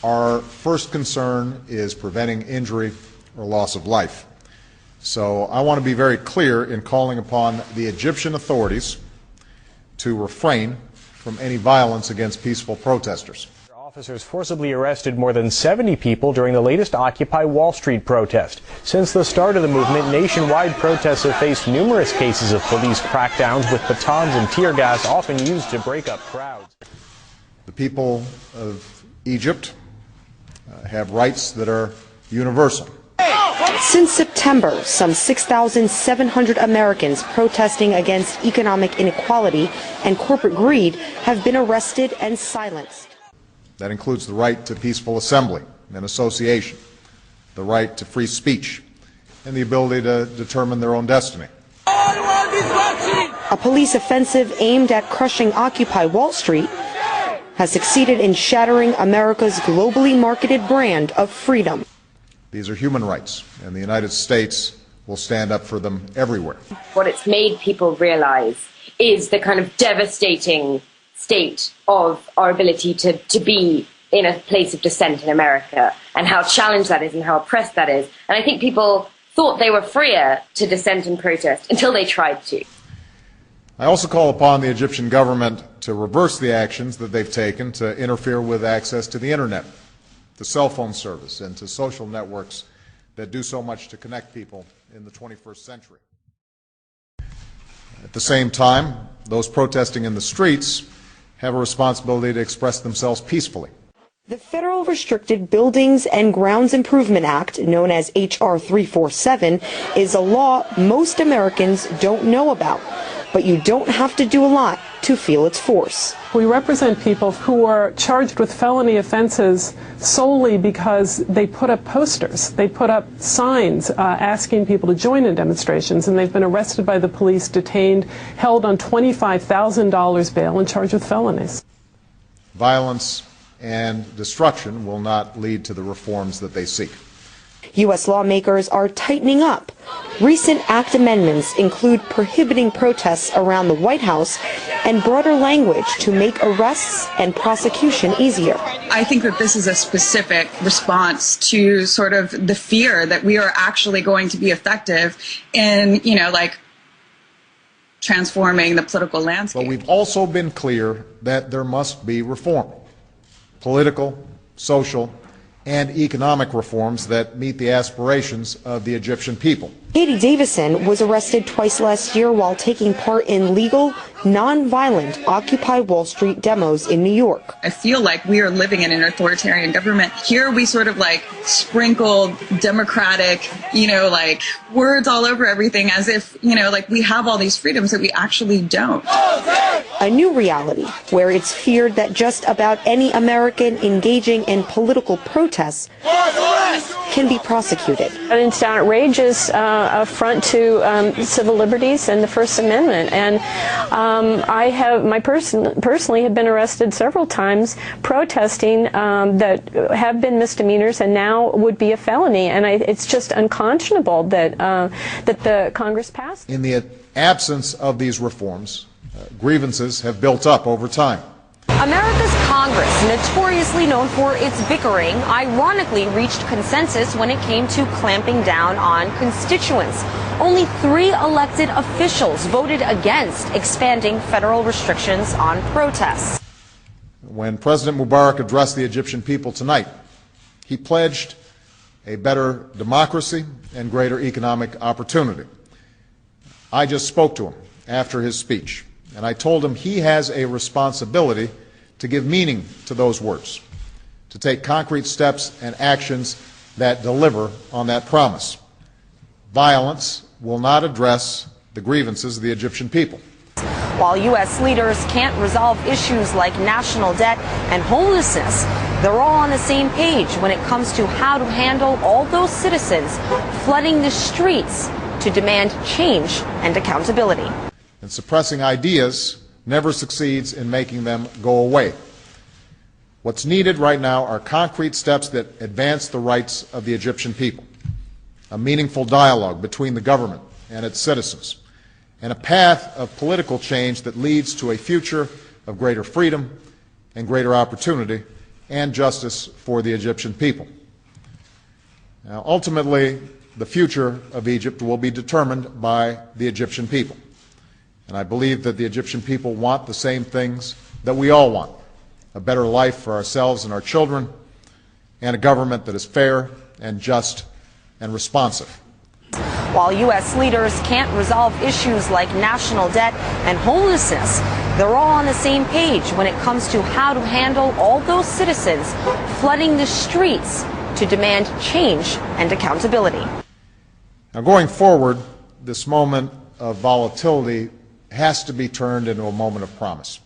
our first concern is preventing injury or loss of life. So I want to be very clear in calling upon the Egyptian authorities to refrain from any violence against peaceful protesters. Officers forcibly arrested more than 70 people during the latest Occupy Wall Street protest. Since the start of the movement, nationwide protests have faced numerous cases of police crackdowns with batons and tear gas, often used to break up crowds. The people of Egypt have rights that are universal. Since September, some 6,700 Americans protesting against economic inequality and corporate greed have been arrested and silenced. That includes the right to peaceful assembly and association, the right to free speech, and the ability to determine their own destiny. A police offensive aimed at crushing Occupy Wall Street has succeeded in shattering America's globally marketed brand of freedom. These are human rights, and the United States will stand up for them everywhere. What it's made people realize is the kind of devastating state of our ability to be in a place of dissent in America, and how challenged that is and how oppressed that is. And I think people thought they were freer to dissent and protest until they tried to. I also call upon the Egyptian government to reverse the actions that they've taken to interfere with access to the internet, to cell phone service, and to social networks that do so much to connect people in the 21st century. At the same time, those protesting in the streets have a responsibility to express themselves peacefully. The Federal Restricted Buildings and Grounds Improvement Act, known as H.R. 347, is a law most Americans don't know about, but you don't have to do a lot to feel its force. We represent people who are charged with felony offenses solely because they put up posters, they put up signs asking people to join in demonstrations, and they've been arrested by the police, detained, held on $25,000 bail, and charged with felonies. Violence and destruction will not lead to the reforms that they seek. U.S. lawmakers are tightening up. Recent act amendments include prohibiting protests around the White House and broader language to make arrests and prosecution easier. I think that this is a specific response to sort of the fear that we are actually going to be effective in, transforming the political landscape. But we've also been clear that there must be reform. Political, social, and economic reforms that meet the aspirations of the Egyptian people. Katie Davison was arrested twice last year while taking part in legal, non-violent Occupy Wall Street demos in New York. I feel like we are living in an authoritarian government. Here we sort of sprinkled democratic, words all over everything as if, we have all these freedoms that we actually don't. A new reality where it's feared that just about any American engaging in political protests can be prosecuted. It's an outrageous affront to civil liberties and the First Amendment. And I have personally have been arrested several times protesting that have been misdemeanors and now would be a felony. And it's just unconscionable that the Congress passed. In the absence of these reforms, grievances have built up over time. America's Congress, notoriously known for its bickering, ironically reached consensus when it came to clamping down on constituents. Only 3 elected officials voted against expanding federal restrictions on protests. When President Mubarak addressed the Egyptian people tonight, he pledged a better democracy and greater economic opportunity. I just spoke to him after his speech, and I told him he has a responsibility to give meaning to those words, to take concrete steps and actions that deliver on that promise. Violence will not address the grievances of the Egyptian people. While U.S. leaders can't resolve issues like national debt and homelessness, they're all on the same page when it comes to how to handle all those citizens flooding the streets to demand change and accountability. And suppressing ideas never succeeds in making them go away. What's needed right now are concrete steps that advance the rights of the Egyptian people, a meaningful dialogue between the government and its citizens, and a path of political change that leads to a future of greater freedom and greater opportunity, and justice for the Egyptian people. Now, ultimately, the future of Egypt will be determined by the Egyptian people. And I believe that the Egyptian people want the same things that we all want: a better life for ourselves and our children, and a government that is fair and just and responsive. While U.S. leaders can't resolve issues like national debt and homelessness, they're all on the same page when it comes to how to handle all those citizens flooding the streets to demand change and accountability. Now, going forward, this moment of volatility has to be turned into a moment of promise.